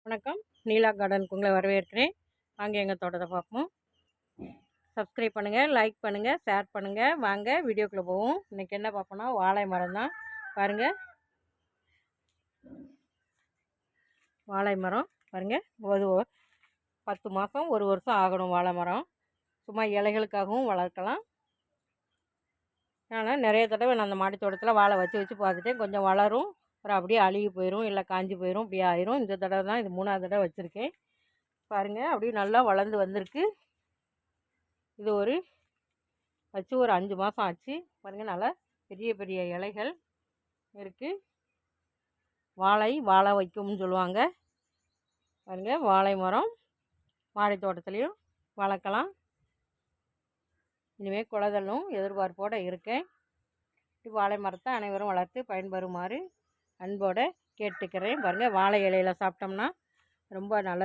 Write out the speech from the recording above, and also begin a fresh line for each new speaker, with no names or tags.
வணக்கம். நீலா கார்டனுக்கு உங்களை வரவேற்கிறேன். வாங்க எங்கள் தோட்டத்தை பார்ப்போம். சப்ஸ்கிரைப் பண்ணுங்கள், லைக் பண்ணுங்கள், ஷேர் பண்ணுங்கள். வாங்க வீடியோக்குள்ளே போவோம். இன்றைக்கி என்ன பார்ப்போம்னா வாழை மரம் தான். பாருங்கள், வாழை மரம் பாருங்கள். ஒரு 10 மாதம் 1 வருஷம் ஆகணும். வாழை மரம் சும்மா இலைகளுக்காகவும் வளர்க்கலாம். ஆனால் நிறைய தடவை நான் அந்த மாடி தோட்டத்தில் வாழை வச்சு பார்த்துட்டேன். கொஞ்சம் வளரும், அப்புறம் அப்படியே அழுகி போயிடும், இல்லை காஞ்சி போயிடும், இப்படி ஆயிரும். இந்த தடவை தான், இது 3ஆவது தடவை வச்சுருக்கேன். பாருங்கள், அப்படியே நல்லா வளர்ந்து வந்திருக்கு. இது வச்சு ஒரு 5 மாதம் ஆச்சு. பாருங்கள், நல்லா பெரிய பெரிய இலைகள் இருக்குது. வாழை வைக்கும்னு சொல்லுவாங்க. பாருங்கள், வாழை மரம் மாடி தோட்டத்துலேயும் வளர்க்கலாம். இனிமேல் குலதலும் எதிர்பார்ப்போடு இருக்கேன். வாழை மரத்தை அனைவரும் வளர்த்து பயன்பெறுமாறு அன்போடு கேட்டுக்கிறேன். பாருங்கள், வாழை இலையில் சாப்பிட்டோம்னா ரொம்ப நல்லது.